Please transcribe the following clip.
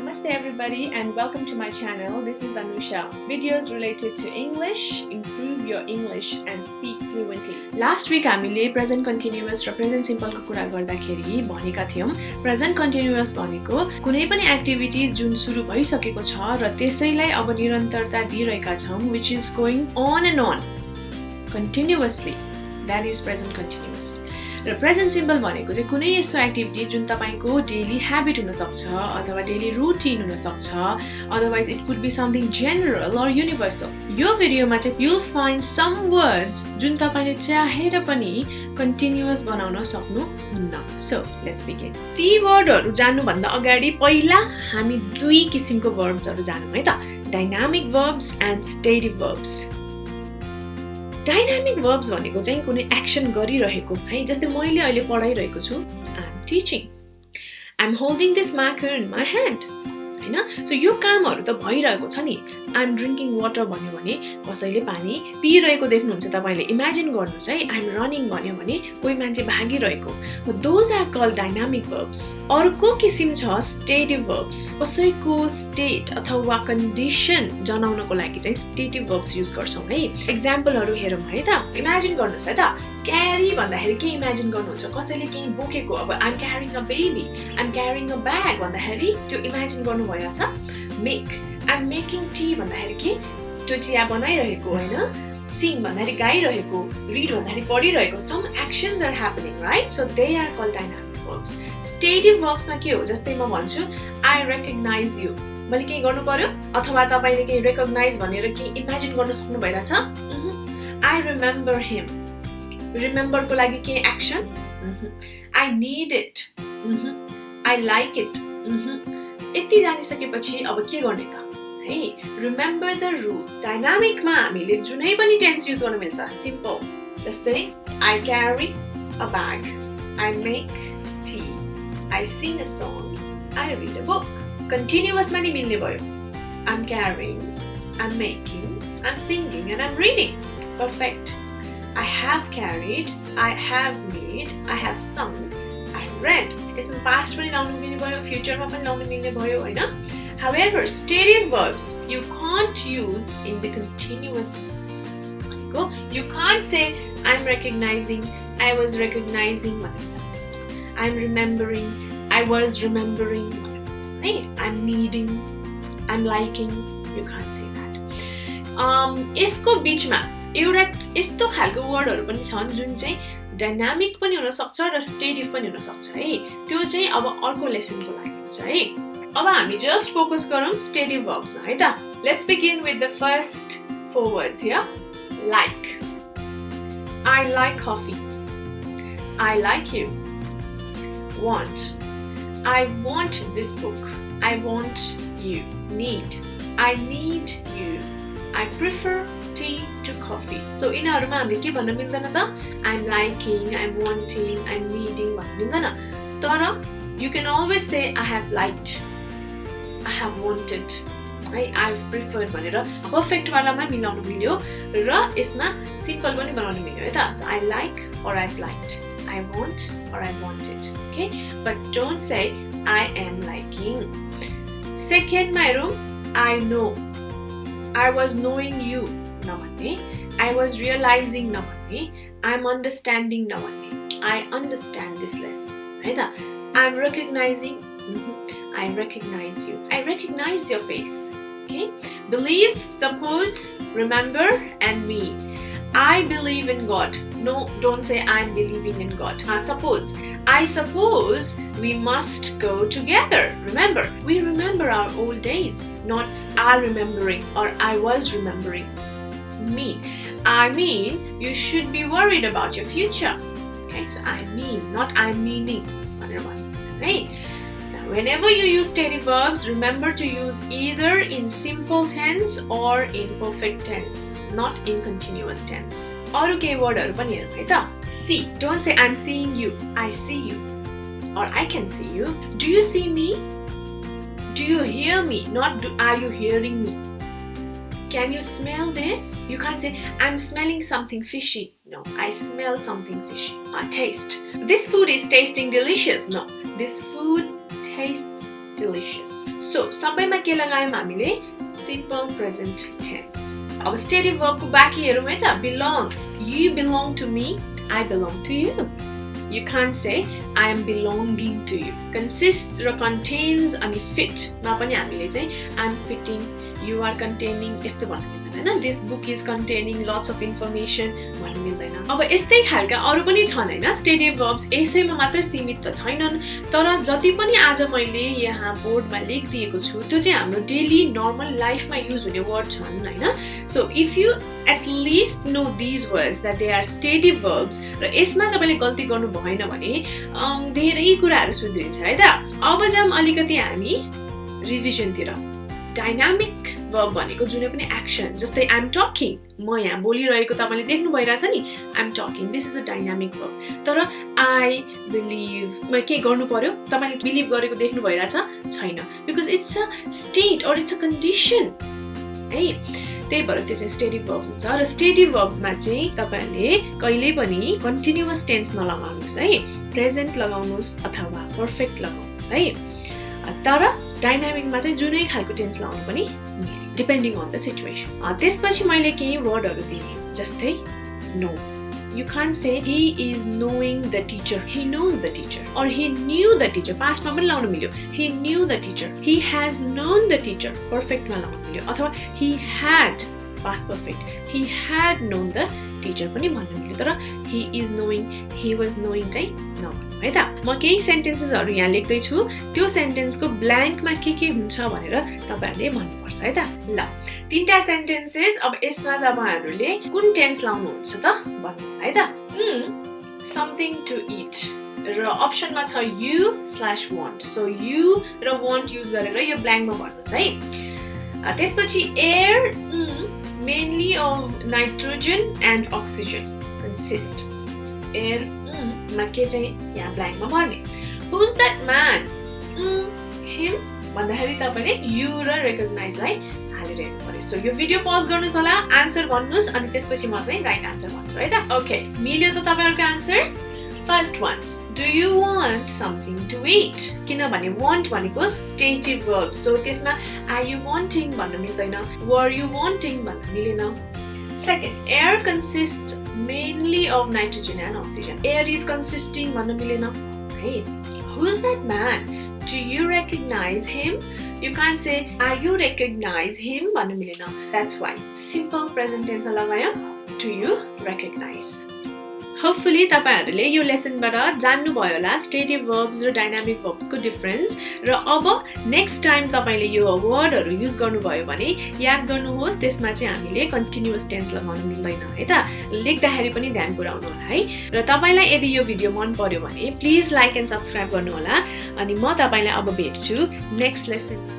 Namaste everybody and welcome to my channel. This is Anusha. Videos related to English, improve your English and speak fluently. Last week हामीले present continuous र present simple को कुरा गर्दाखेरि भनेका थियौं present continuous भनेको कुनै पनि एक्टिभिटी जुन सुरु भइसकेको छ र त्यसैलाई अब निरन्तरता दिइरहेका छौं which is going on and on continuously. That is present continuous. र प्रेजेन्ट सिम्पल भनेको चाहिँ कुनै यस्तो एक्टिभिटी जुन तपाईको डेली ह्याबिट हुन सक्छ अथवा डेली रुटिन हुन सक्छ otherwise it could be something general or universal यो भिडियोमा चाहिँ you'll find some words जुन तपाईले चाहेर पनि कन्टिन्युअस बनाउन सक्नुहुन्न सो लेट्स बिगिन ती वर्डहरु जान्नु भन्दा अगाडि पहिला हामी दुई किसिमको वर्ब्सहरु जानौं है त dynamic verbs and stative verbs dynamic verbs भनेको चाहिँ कुनै एक्सन गरिरहेको है जस्तै मैले अहिले पढाइरहेको छु I am teaching I am holding this marker in my hand हैन सो यो कामहरु त भइरहेको छ नि आई एम ड्रिंकिङ वाटर भन्यो भने कसैले पानी पिइरहेको देख्नुहुन्छ तपाईले इमेजिन गर्नु चाहिँ आई एम रनिङ भन्यो भने कोही मान्छे भागिरहेको those are called dynamic verbs अर्को किसिम छ स्टेटिभ वर्ब्स कसैको स्टेट अथवा कन्डिसन जनाउनको लागि चाहिँ स्टेटिभ वर्ब्स युज गर्छौं है एक्जाम्पलहरु हेरौं है त इमेजिन गर्नुस् है त क्यारी भन्दाखेरि के इमेजिन गर्नुहुन्छ कसैले केही बोकेको अब I am carrying a baby I am carrying a bag भन्दाखेरि त्यो इमेजिन गर्नु भएछ make I am making tea भन्दाखेरि के त्यो चिया बनाइरहेको हैन सिङ भन्दाखेरि गाइरहेको रिड भन्दाखेरि पढिरहेको some actions are happening right so they are called dynamic verbs stative वर्ब्समा के हो जस्तै म भन्छु आई रेकग्नाइज यु मैले के गर्नु पर्यो अथवा तपाईले के रेकग्नाइज भनेर के इमेजिन गर्न सक्नु भइराछ आई रिमेम्बर हिम रिमेम्बर को लागि के action I need it I like it यति जानिसकेपछि अब के गर्ने त है रिमेम्बर द रूल डायनामिकमा हामीले जुनै पनि टेन्स युज गर्न मिल्छ सिम्पल जस्तै I carry a bag I make tea I sing a song I read a book कन्टिन्युअसमा नि मिल्ने भयो I am carrying I am making I am singing and I am reading perfect I have carried, I have made, I have sung, I have read. यसमा past पनि लाउनु मिल्ने भयो future मा पनि लाउनु मिल्ने भयो हैन However, stative verbs you can't use in the continuous you can't say I'm recognizing, I was recognizing, I'm remembering, I was remembering, I'm needing, I'm liking. You can't say that. यसको बीचमा एउटा यस्तो खालको वर्डहरु पनि छन् जुन चाहिँ डायनामिक पनि हुन सक्छ र स्टेटिभ पनि हुन सक्छ है त्यो चाहिँ अब अर्को लेसनको लागि हुन्छ है अब हामी जस्ट फोकस गरौँ स्टेटिभ वर्ब्समा है त let's begin with the first four words here like I like coffee I like you want I want this book I want you need I need you I prefer tea to coffee. So यिनीहरुमा हामीले के भन्न मिल्दैन त I'm liking, I'm wanting, I'm needing भन्न मिल्दैन तर you can always say I have liked, I have wanted, I've preferred भनेर perfect वालामा मिलाउन मिल्यो र यसमा सिम्पल पनि बनाउन मिल्यो है त So I like or I've liked, I want or I wanted. Okay? But don't say I am liking. Second मा हेरौं I know, I was knowing you नभन्ने I was realizing नभन्ने I'm understanding नभन्ने I understand this lesson है त I'm recognizing I recognize you I recognize your face okay believe suppose remember and me I believe in God no don't say I'm believing in God suppose I suppose we must go together remember we remember our old days not are remembering or I was remembering I mean you should be worried about your future okay so I mean not I'm meaning right now whenever you use stative verbs remember to use either in simple tense or in perfect tense not in continuous tense अरु केही वर्डहरु पनि हेरौं है त see don't say I'm seeing you I see you or I can see you do you see me do you hear me not are you hearing me Can you smell this? You can't say, I'm smelling something fishy. No, I smell something fishy. Taste. This food is tasting delicious. No, this food tastes delicious. So सबैमा के लगायौं हामीले simple present tense. अब steady verb को बाँकी हेरौं है त belong. You belong to me, I belong to you. You can't say I am belonging to you. Consists र contains अनि fit मा पनि हामीले चाहिँ I'm fitting, you are containing यस्तो भन्नु मिल्दैन हैन. This book is containing lots of information भन्नु मिल्दैन. अब यस्तै खालका अरु पनि छन् हैन. Steady verbs यसैमा मात्र सीमित त छैनन्, तर जति पनि आज मैले यहाँ बोर्डमा लेखिदिएको छु त्यो चाहिँ हाम्रो डेली नर्मल लाइफमा युज हुने वर्ड छन् हैन. So if you at least know these words that they are steady verbs र यसमा तपाईले गल्ती गर्नु भएन भने धेरै कुराहरु सुध्रिन्छ है त. अब जाम अलिकति हामी रिभिजन तिर. डायनामिक verb भनेको जुनै पनि एक्सन जस्तै I'm talking म यहाँ बोलिरहेको तपाईले देख्नु भइराछ नि I'm talking this is a dynamic verb. तर I believe म के गर्नु पर्यो तपाईले बिलिभ गरेको देख्नु भइराछ छैन because it's a state or it's a condition है. त्यही भएर त्यो चाहिँ स्टेडी verbs हुन्छ र स्टेडी verbs मा चाहिँ तपाईले कहिल्यै पनि कन्टिन्युअस टेन्स नलगाउनुस् है. प्रेजेन्ट लगाउनुस् अथवा पर्फेक्ट लगाउनुस् है. तर डायनामिक मा चाहिँ जुनै खालको टेन्स लगाउनु पनि मिल्छ डिपेन्डिङ अन द सिचुएसन. त्यसपछि मैले केही वर्डहरु दिए जस्तै no. You can't say he is knowing the teacher. He knows the teacher. Or he knew the teacher. Past मा पनि लाउनु मिल्यो. He knew the teacher. He has known the teacher. Perfect मा लाउनु मिल्यो. अथवा he had past perfect. He had known the teacher पनि भन्नु मिल्यो. तर he is knowing, he was knowing चाहिँ नभन्नु है त. म केही सेन्टेन्सेसहरु यहाँ लेख्दै छु. त्यो सेन्टेन्सको ब्ल्याङ्कमा के हुन्छ भनेर तपाईहरुले भन्नुपर्छ है त. ल तीनटा सेन्टेन्सेस अब यसमा तपाईहरुले कुन टेन्स लाउनुहुन्छ त भन्नु है त. something to eat र अप्सनमा छ you/want. so you र want युज गरेर यो ब्ल्याङ्कमा भन्नुस् है. त्यसपछि air mainly of nitrogen and oxygen consist. air मा के चाहिँ यहाँ ब्ल्याङ्कमा भर्ने. who's that man? him भन्दाखेरि तपाईले you र recognize लाई हालिरहेको पर्यो. सो यो भिडियो पज गर्नुस् होला, आन्सर भन्नुस् अनि त्यसपछि म चाहिँ राइट आन्सर भन्छु है त. ओके मिल्यो त तपाईहरुको answers. First one Do you want something to eat? किनभने want भनेको stative verb. So त्यसमा are you wanting भन्नु मिल्दैन. Were you wanting भन्नु मिलेन. Second, air consists mainly of nitrogen and oxygen. Air is consisting भन्नु मिलेन. Right? Who's that man? Do you recognize him? You can't say are you recognize him भन्नु मिलेन. That's why simple present tense लगायो. Do you recognize? Hopefully तपाईहरुले यो लेसनबाट जान्नु भयो होला स्टेडी verbs र डायनामिक verbs को डिफरेन्स. र अब नेक्स्ट टाइम तपाईले यो वर्डहरु युज गर्नु भयो भने याद गर्नुहोस् त्यसमा चाहिँ हामीले कन्टिन्युअस टेन्स लगाउनु मिल्दैन है त. लेख्दाखेरि पनि ध्यान पुर्याउनु होला है. र तपाईलाई यदि यो भिडियो मन पर्यो भने प्लिज लाइक एन्ड सब्स्क्राइब गर्नु होला. अनि म तपाईलाई अब भेट्छु नेक्स्ट लेसन.